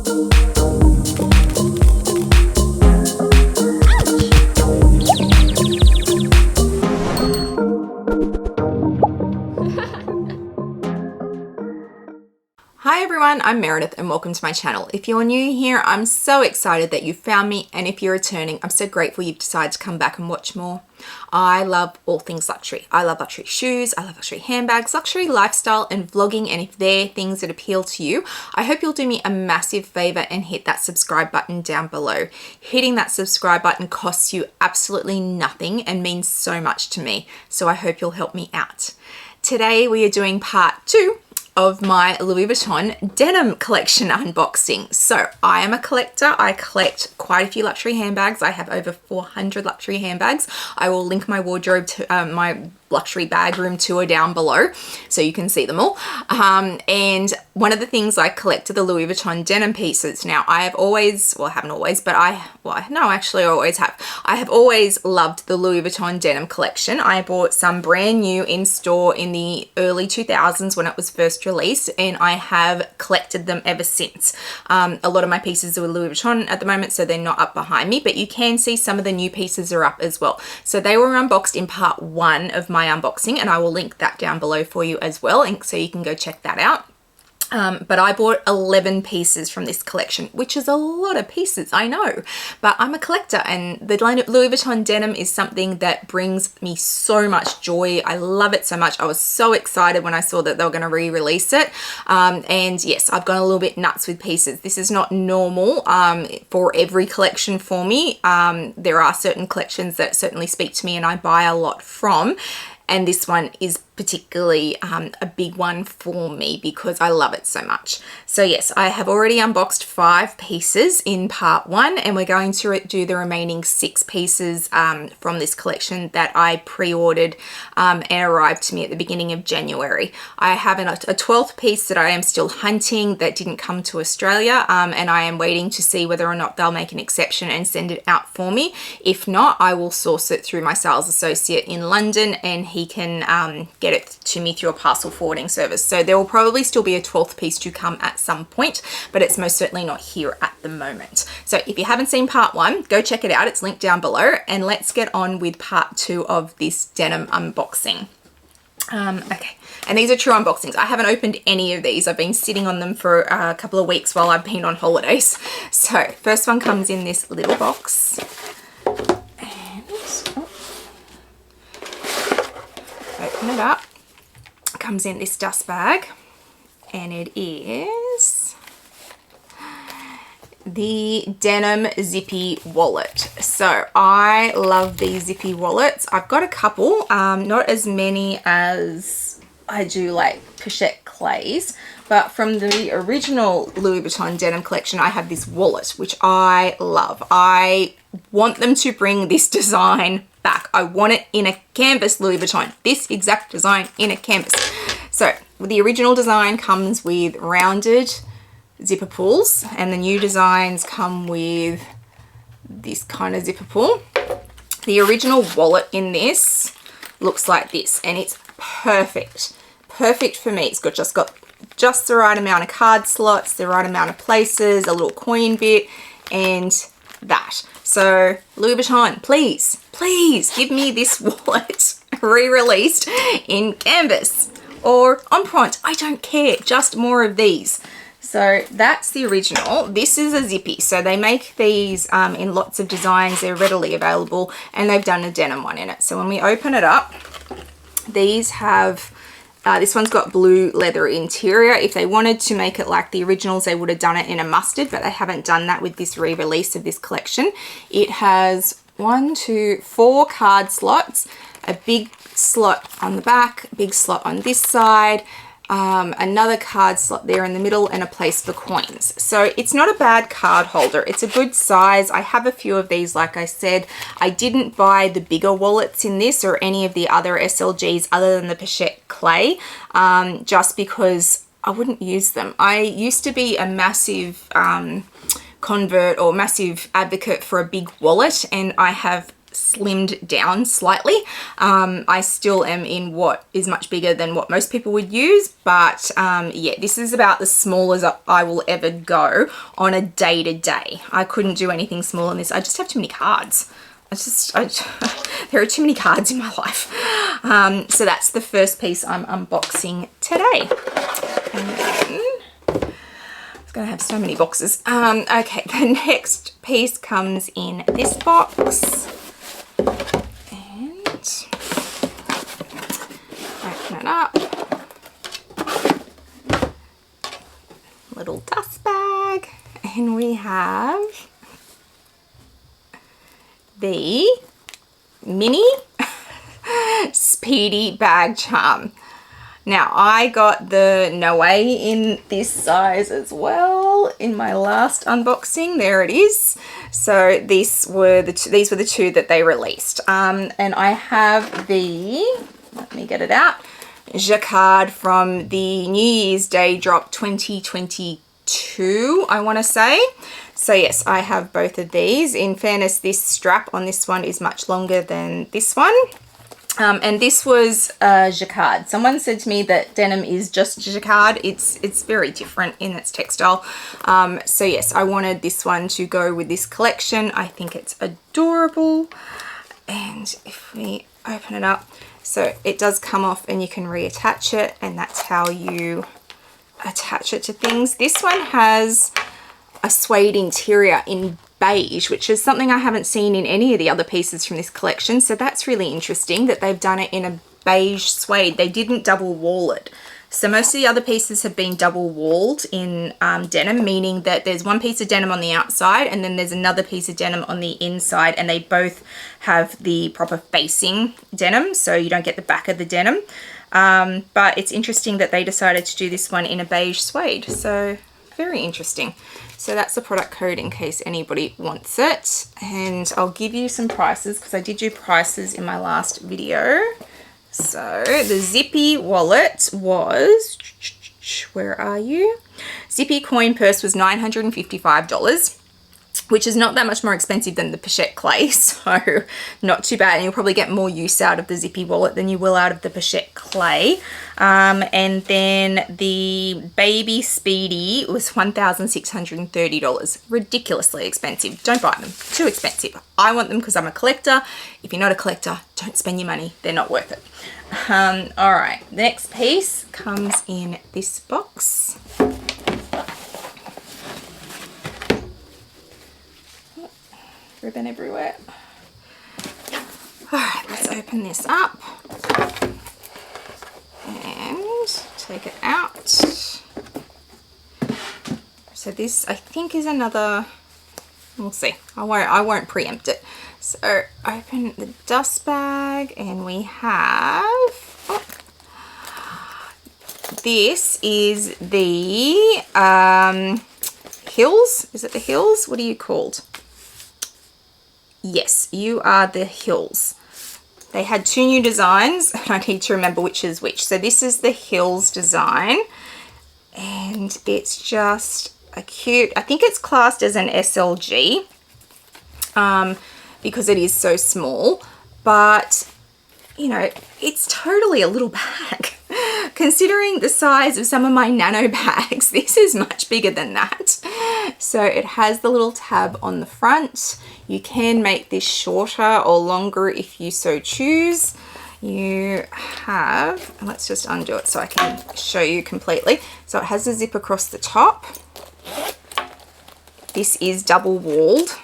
Hi everyone, I'm Meredith and welcome to my channel. If you're new here, I'm so excited that you found me, and if you're returning, I'm so grateful you've decided to come back and watch more. I love all things luxury. I love luxury shoes, I love luxury handbags, luxury lifestyle and vlogging, and if they're things that appeal to you, I hope you'll do me a massive favor and hit that subscribe button down below. Hitting that subscribe button costs you absolutely nothing and means so much to me, so I hope you'll help me out. Today we are doing part 2 of my Louis Vuitton denim collection unboxing. So I am a collector. I collect quite a few luxury handbags. I have over 400 luxury handbags. I will link my wardrobe to my luxury bag room tour down below so you can see them all. And one of the things I collect are the Louis Vuitton denim pieces. Now I have always, well I haven't always, but I always have. I have always loved the Louis Vuitton denim collection. I bought some brand new in store in the early 2000s when it was first released, and I have collected them ever since. A lot of my pieces are Louis Vuitton at the moment, so they're not up behind me, but you can see some of the new pieces are up as well. So they were unboxed in part 1 of my unboxing, and I will link that down below for you as well, and so you can go check that out. But I bought 11 pieces from this collection, which is a lot of pieces, I know, but I'm a collector, and the Louis Vuitton denim is something that brings me so much joy. I love it so much. I was so excited when I saw that they were going to re-release it. And yes, I've gone a little bit nuts with pieces. This is not normal for every collection for me. There are certain collections that certainly speak to me and I buy a lot from. And this one is particularly a big one for me because I love it so much. So yes, I have already unboxed 5 pieces in part 1, and we're going to do the remaining 6 pieces from this collection that I pre-ordered and arrived to me at the beginning of January. I have a 12th piece that I am still hunting that didn't come to Australia, and I am waiting to see whether or not they'll make an exception and send it out for me. If not, I will source it through my sales associate in London, and he can get it to me through a parcel forwarding service. So there will probably still be a 12th piece to come at some point, but it's most certainly not here at the moment. So if you haven't seen part 1, go check it out. It's linked down below, and let's get on with part 2 of this denim unboxing. Okay, and these are true unboxings. I haven't opened any of these. I've been sitting on them for a couple of weeks while I've been on holidays. So first one comes in this little box. Open it up. It comes in this dust bag, and it is the denim Zippy Wallet. So I love these Zippy wallets. I've got a couple, not as many as I do like pochette clays, but from the original Louis Vuitton denim collection, I have this wallet, which I love. I want them to bring this design back. I want it in a canvas Louis Vuitton, this exact design in a canvas. So the original design comes with rounded zipper pulls, and the new designs come with this kind of zipper pull. The original wallet in this looks like this, and it's perfect for me. It's just got the right amount of card slots, the right amount of places, a little coin bit, and that. So Louis Vuitton, please give me this wallet re-released in canvas or empreinte. I don't care, just more of these. So that's the original. This is a Zippy. So they make these in lots of designs. They're readily available, and they've done a denim one in it. So when we open it up, these have this one's got blue leather interior. If they wanted to make it like the originals, they would have done it in a mustard, but they haven't done that with this re-release of this collection. It has 4 card slots, a big slot on the back, a big slot on this side, another card slot there in the middle, and a place for coins. So it's not a bad card holder. It's a good size. I have a few of these, like I said. I didn't buy the bigger wallets in this or any of the other SLGs other than the pochette clay, just because I wouldn't use them. I used to be a massive convert or massive advocate for a big wallet, and I have slimmed down slightly. I still am in what is much bigger than what most people would use, but yeah, this is about the smallest I will ever go on a day-to-day. I couldn't do anything smaller than this. I just have too many cards. There are too many cards in my life. So that's the first piece I'm unboxing today. And then it's gonna have so many boxes. Okay, the next piece comes in this box. And open it up. Little dust bag. And we have the mini Speedy bag charm. Now I got the Noe in this size as well in my last unboxing. There it is. So these were the two that they released. And I have the, let me get it out, Jacquard from the New Year's Day drop 2022, I want to say. So yes, I have both of these. In fairness, this strap on this one is much longer than this one. And this was Jacquard. Someone said to me that denim is just Jacquard. It's very different in its textile. So yes, I wanted this one to go with this collection. I think it's adorable. And if we open it up, so it does come off and you can reattach it, and that's how you attach it to things. This one has a suede interior in beige, which is something I haven't seen in any of the other pieces from this collection. So that's really interesting that they've done it in a beige suede. They didn't double wall it. So most of the other pieces have been double walled in denim, meaning that there's one piece of denim on the outside and then there's another piece of denim on the inside, and they both have the proper facing denim, so you don't get the back of the denim. But it's interesting that they decided to do this one in a beige suede. So very interesting. So that's the product code in case anybody wants it. And I'll give you some prices because I did do prices in my last video. So the Zippy wallet was, where are you? Zippy coin purse was $955, which is not that much more expensive than the Pochette clay, so not too bad. And you'll probably get more use out of the Zippy wallet than you will out of the Pochette clay. And then the baby Speedy was $1,630. Ridiculously expensive. Don't buy them. Too expensive. I want them because I'm a collector. If you're not a collector, don't spend your money. They're not worth it. All right, the next piece comes in this box. Ribbon everywhere. All right, let's open this up and take it out. So this, I think, is another, we'll see. I won't preempt it. So open the dust bag and we have, oh, this is the Hills. Is it the Hills? What are you called? Yes, you are the Hills. They had two new designs and I need to remember which is which. So this is the Hills design and it's just a cute, I think it's classed as an SLG because it is so small, but you know, it's totally a little bag. Considering the size of some of my nano bags, this is much bigger than that. So it has the little tab on the front. You can make this shorter or longer if you so choose. You have, let's just undo it so I can show you completely. So it has a zip across the top. This is double walled.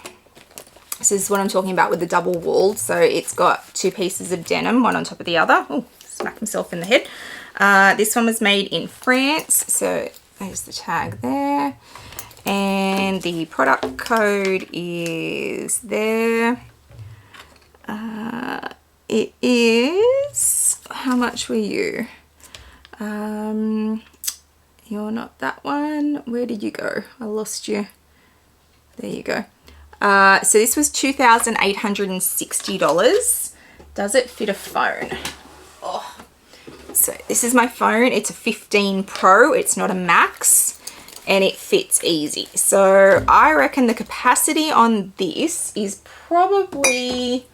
This is what I'm talking about with the double walled. So it's got two pieces of denim, one on top of the other. Oh, smack myself in the head. This one was made in France. So there's the tag there. And the product code is there. It is, how much were you? You're not that one. Where did you go? I lost you. There you go. So this was $2,860. Does it fit a phone? Oh. So this is my phone. It's a 15 Pro. It's not a Max. And it fits easy. So I reckon the capacity on this is probably,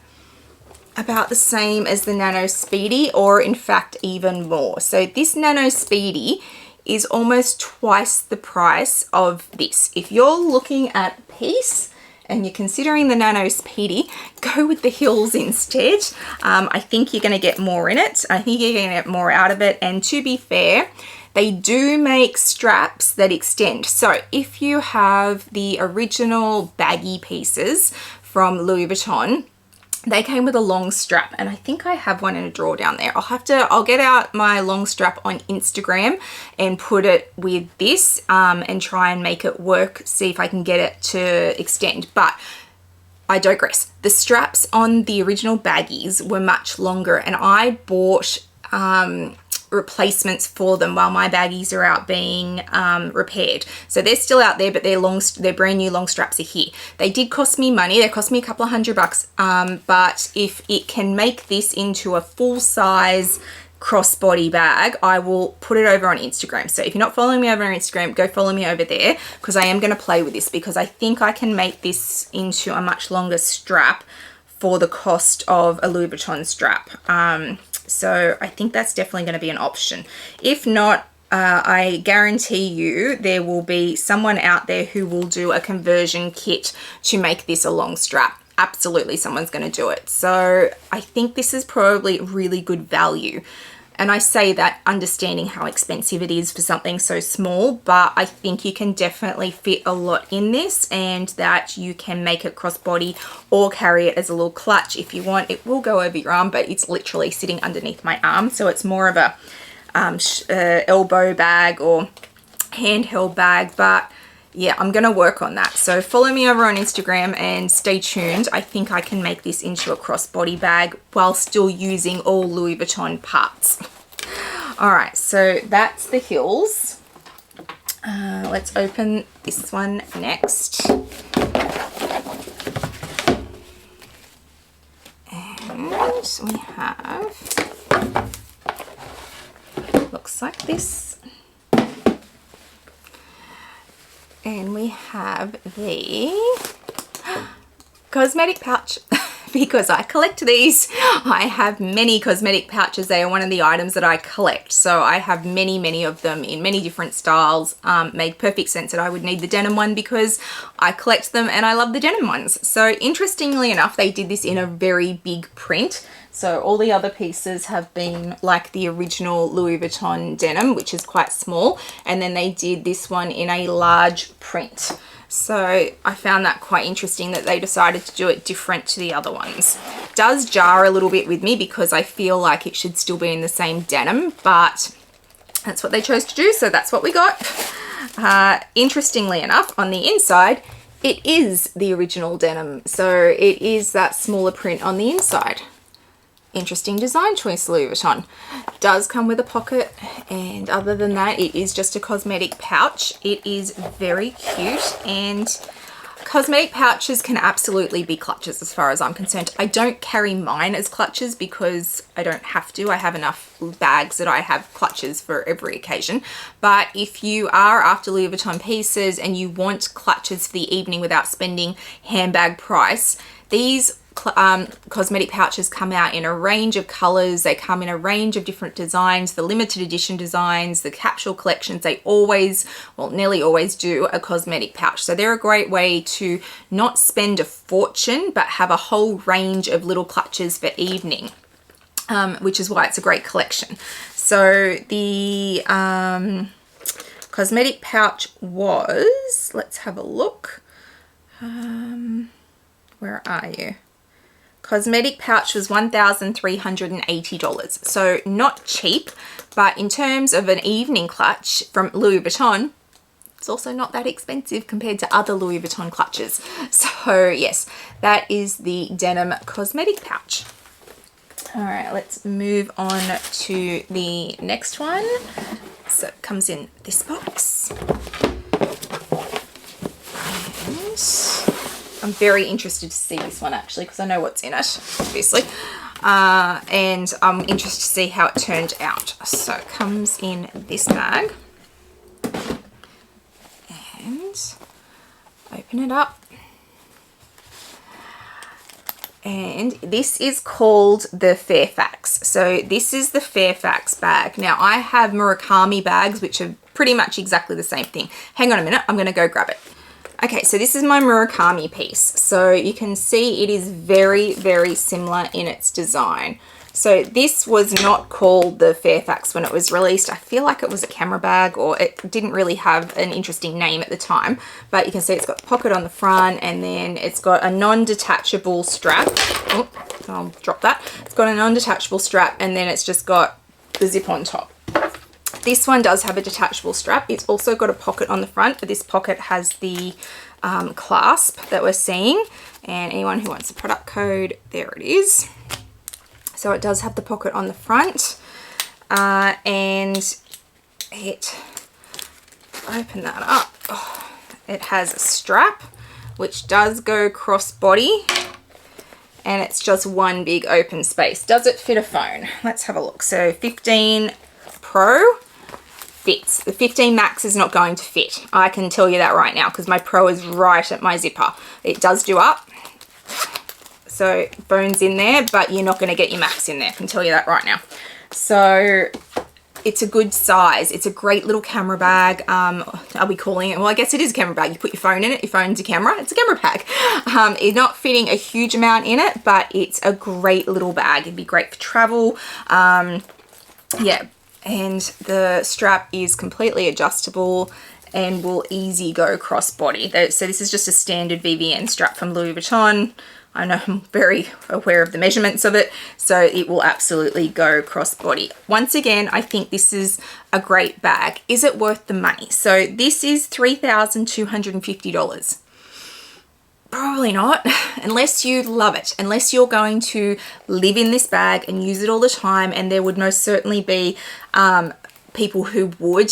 about the same as the Nano Speedy, or in fact even more. So this Nano Speedy is almost twice the price of this. If you're looking at a piece and you're considering the Nano Speedy, go with the heels instead. I think you're going to get more in it. I think you're going to get more out of it. And to be fair, they do make straps that extend. So if you have the original baggy pieces from Louis Vuitton, they came with a long strap, and I think I have one in a drawer down there. I'll get out my long strap on Instagram and put it with this and try and make it work, see if I can get it to extend. But I digress. The straps on the original baggies were much longer, and I bought replacements for them while my baggies are out being repaired. So they're still out there, but they're brand new long straps are here. They did cost me money. They cost me a couple of $100, but if it can make this into a full size crossbody bag, I will put it over on Instagram. So if you're not following me over on Instagram, go follow me over there, because I am going to play with this, because I think I can make this into a much longer strap for the cost of a Louis Vuitton strap. So I think that's definitely going to be an option. If not, I guarantee you there will be someone out there who will do a conversion kit to make this a long strap. Absolutely, someone's going to do it. So I think this is probably really good value. And I say that understanding how expensive it is for something so small, but I think you can definitely fit a lot in this, and that you can make it crossbody or carry it as a little clutch if you want. It will go over your arm, but it's literally sitting underneath my arm. So it's more of a elbow bag or handheld bag, but yeah, I'm going to work on that. So follow me over on Instagram and stay tuned. I think I can make this into a crossbody bag while still using all Louis Vuitton parts. All right, so that's the heels. Let's open this one next. And we have, looks like this. And we have the Cosmetic Pouch, because I collect these. I have many cosmetic pouches. They are one of the items that I collect. So I have many of them in many different styles. Made perfect sense that I would need the denim one because I collect them and I love the denim ones. So interestingly enough, they did this in a very big print. So all the other pieces have been like the original Louis Vuitton denim, which is quite small. And then they did this one in a large print. So I found that quite interesting that they decided to do it different to the other ones. It does jar a little bit with me because I feel like it should still be in the same denim, but that's what they chose to do. So that's what we got. Interestingly enough, on the inside, it is the original denim. So it is that smaller print on the inside. Interesting design choice, Louis Vuitton. Does come with a pocket, and other than that, it is just a cosmetic pouch. It is very cute, and cosmetic pouches can absolutely be clutches as far as I'm concerned. I don't carry mine as clutches because I don't have to. I have enough bags that I have clutches for every occasion. But if you are after Louis Vuitton pieces and you want clutches for the evening without spending handbag price, these cosmetic pouches come out in a range of colors. They come in a range of different designs. The limited edition designs, the capsule collections, they always, well, nearly always do a cosmetic pouch. So they're a great way to not spend a fortune, but have a whole range of little clutches for evening, which is why it's a great collection. So the cosmetic pouch was, let's have a look. Where are you? Cosmetic pouch was $1,380. So not cheap, but in terms of an evening clutch from Louis Vuitton, it's also not that expensive compared to other Louis Vuitton clutches. So yes, that is the denim cosmetic pouch. All right, let's move on to the next one. So it comes in this box. And I'm very interested to see this one actually, because I know what's in it, obviously. And I'm interested to see how it turned out. So it comes in this bag. And open it up. And this is called the Fairfax. So this is the Fairfax bag. Now I have Murakami bags, which are pretty much exactly the same thing. Hang on a minute, I'm gonna go grab it. Okay, so this is my Murakami piece. So you can see it is very, very similar in its design. So this was not called the Fairfax when it was released. I feel like it was a camera bag, or it didn't really have an interesting name at the time. But you can see it's got a pocket on the front, and then it's got a non-detachable strap. Oh, I'll drop that. It's got a non-detachable strap, and then it's just got the zip on top. This one does have a detachable strap. It's also got a pocket on the front, but this pocket has the clasp that we're seeing. And anyone who wants the product code, there it is. So it does have the pocket on the front, and it, open that up, oh, it has a strap which does go cross body, and it's just one big open space. Does it fit a phone? Let's have a look. So 15 Pro fits. The 15 Max is not going to fit. I can tell you that right now because my Pro is right at my zipper. It does do up. So phone's in there, but you're not going to get your Max in there. I can tell you that right now. So it's a good size. It's a great little camera bag. Are we calling it? Well, I guess it is a camera bag. You put your phone in it. Your phone's a camera. It's a camera bag. It's not fitting a huge amount in it, but it's a great little bag. It'd be great for travel. Yeah, and the strap is completely adjustable and will easy go cross body. So this is just a standard VVN strap from Louis Vuitton. I know I'm very aware of the measurements of it, so it will absolutely go cross body. Once again, I think this is a great bag. Is it worth the money? So this is $3,250. Probably not, unless you love it, unless you're going to live in this bag and use it all the time, and there would most certainly be people who would.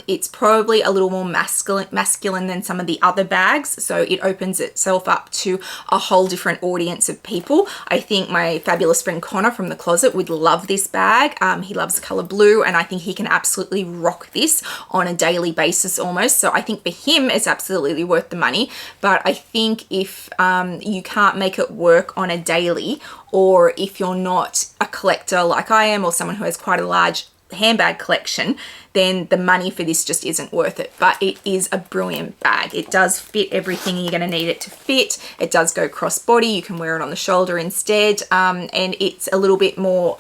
It's probably a little more masculine than some of the other bags, so it opens itself up to a whole different audience of people. I think my fabulous friend Connor from the closet would love this bag. He loves the color blue, and I think he can absolutely rock this on a daily basis almost. So I think for him it's absolutely worth the money. But I think if you can't make it work on a daily, or if you're not a collector like I am, or someone who has quite a large handbag collection, then the money for this just isn't worth it. But it is a brilliant bag. It does fit everything you're going to need it to fit. It does go cross body. You can wear it on the shoulder instead, and it's a little bit more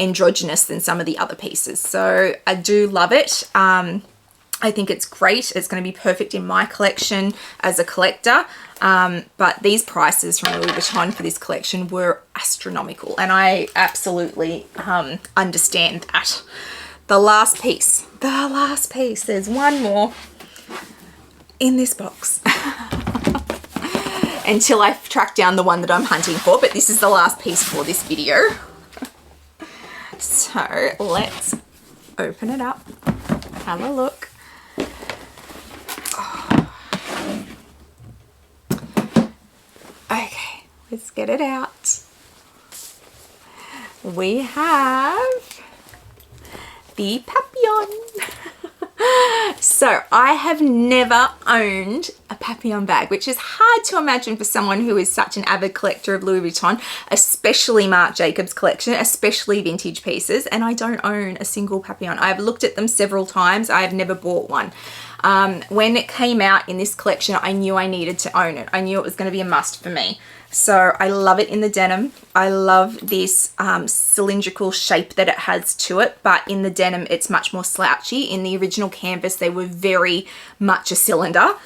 androgynous than some of the other pieces. So I do love it. I think it's great. It's going to be perfect in my collection as a collector. But these prices from Louis Vuitton for this collection were astronomical, and I absolutely understand that. The last piece, there's one more in this box until I track down the one that I'm hunting for, but this is the last piece for this video. So let's open it up, have a look. Okay, let's get it out. We have the Papon. So I have never owned a Papon bag, which is hard to imagine for someone who is such an avid collector of Louis Vuitton, especially Marc Jacobs collection, especially vintage pieces, and I don't own a single Papon. I've looked at them several times. I have never bought one. When it came out in this collection, I knew I needed to own it. I knew it was going to be a must for me. So I love it in the denim. I love this cylindrical shape that it has to it, but in the denim, it's much more slouchy. In the original canvas, they were very much a cylinder.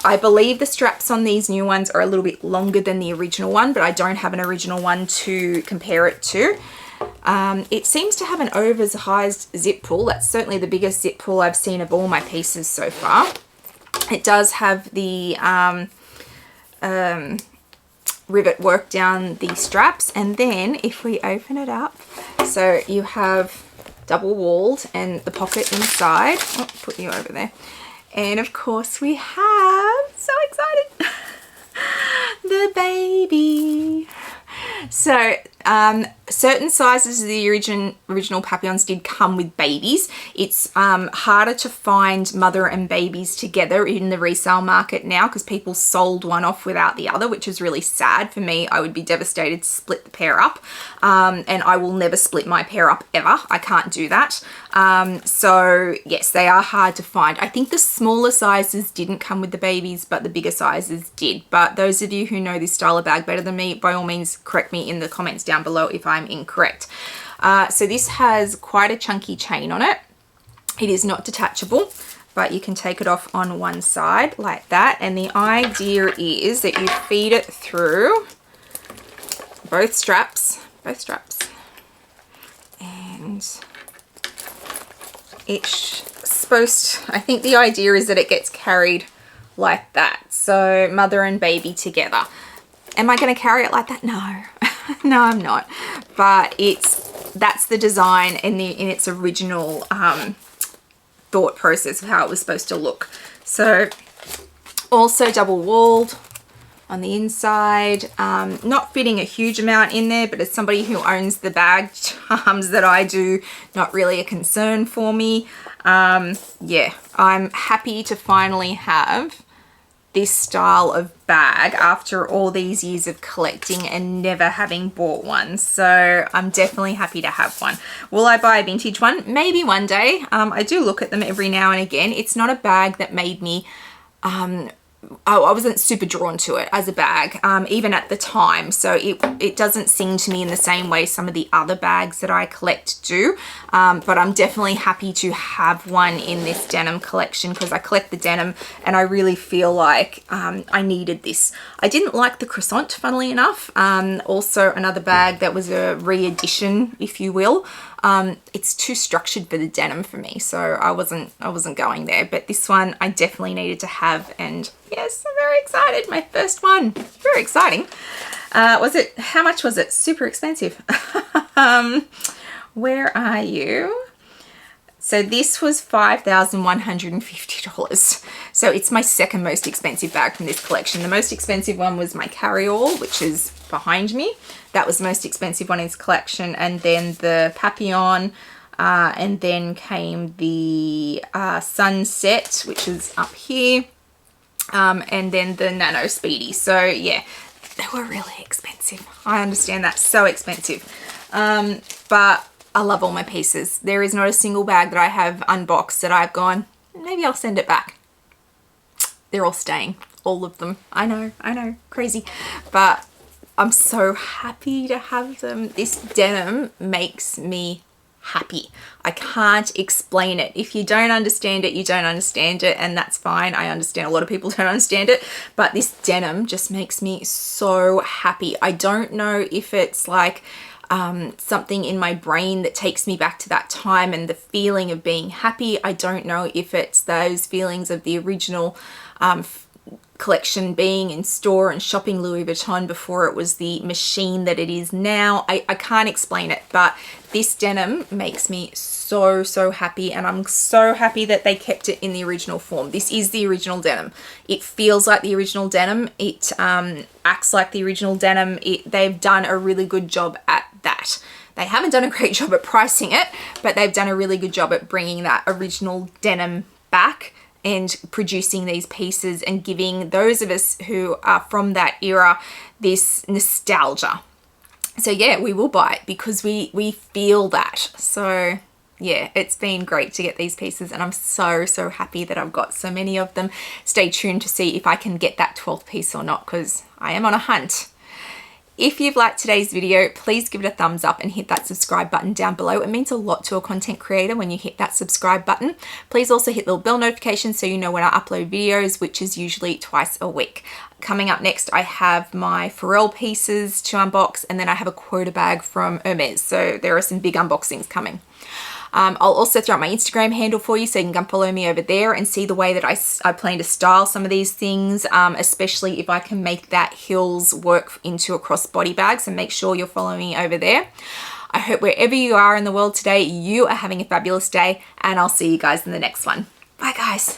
I believe the straps on these new ones are a little bit longer than the original one, but I don't have an original one to compare it to. It seems to have an oversized zip pull. That's certainly the biggest zip pull I've seen of all my pieces so far. It does have the rivet work down the straps, and then if we open it up, so you have double walled and the pocket inside. Oh, put you over there. And of course we have, so excited, the baby. So certain sizes of the original Papons did come with babies. It's harder to find mother and babies together in the resale market now because people sold one off without the other, which is really sad for me. I would be devastated to split the pair up, and I will never split my pair up ever. I can't do that. So yes, they are hard to find. I think the smaller sizes didn't come with the babies, but the bigger sizes did. But those of you who know this style of bag better than me, by all means correct me in the comments down below if I'm incorrect. So this has quite a chunky chain on it. It is not detachable, but you can take it off on one side like that. And the idea is that you feed it through both straps, and it's supposed to, I think the idea is that it gets carried like that. So mother and baby together. Am I going to carry it like that? No. No, I'm not. But that's the design in its original thought process of how it was supposed to look. So also double walled on the inside, not fitting a huge amount in there, but as somebody who owns the bag charms that I do, not really a concern for me. Yeah, I'm happy to finally have this style of bag after all these years of collecting and never having bought one. So I'm definitely happy to have one. Will I buy a vintage one? Maybe one day. I do look at them every now and again. It's not a bag that made me I wasn't super drawn to it as a bag, even at the time. So it doesn't sing to me in the same way some of the other bags that I collect do. But I'm definitely happy to have one in this denim collection because I collect the denim and I really feel like I needed this. I didn't like the croissant, funnily enough. Also another bag that was a re-edition, if you will. It's too structured for the denim for me, so I wasn't going there. But this one I definitely needed to have, and yes, I'm very excited. My first one, very exciting. How much was it? Super expensive. Where are you? So this was $5,150. So it's my second most expensive bag from this collection. The most expensive one was my carry-all, which is behind me. That was the most expensive one in this collection. And then the Papon, and then came the Sunset, which is up here. And then the Nano Speedy. So yeah, they were really expensive. I understand that's so expensive. But I love all my pieces. There is not a single bag that I have unboxed that I've gone, maybe I'll send it back. They're all staying, all of them. I know, crazy. But I'm so happy to have them. This denim makes me happy. I can't explain it. If you don't understand it, you don't understand it, and that's fine. I understand a lot of people don't understand it, but this denim just makes me so happy. I don't know if it's like something in my brain that takes me back to that time and the feeling of being happy. I don't know if it's those feelings of the original collection being in store and shopping Louis Vuitton before it was the machine that it is now. I can't explain it, but this denim makes me so happy, and I'm so happy that they kept it in the original form. This is the original denim. It feels like the original denim. It acts like the original denim. They've done a really good job at that. They haven't done a great job at pricing it, but they've done a really good job at bringing that original denim back and producing these pieces and giving those of us who are from that era this nostalgia. So yeah, we will buy it because we feel that. So yeah, it's been great to get these pieces, and I'm so happy that I've got so many of them. Stay tuned to see if I can get that 12th piece or not, because I am on a hunt. If you've liked today's video, please give it a thumbs up and hit that subscribe button down below. It means a lot to a content creator when you hit that subscribe button. Please also hit the little bell notification so you know when I upload videos, which is usually twice a week. Coming up next, I have my Pharrell pieces to unbox, and then I have a quota bag from Hermes. So there are some big unboxings coming. I'll also throw out my Instagram handle for you so you can come follow me over there and see the way that I plan to style some of these things, especially if I can make that heels work into a crossbody bag. So make sure you're following me over there. I hope wherever you are in the world today, you are having a fabulous day, and I'll see you guys in the next one. Bye guys.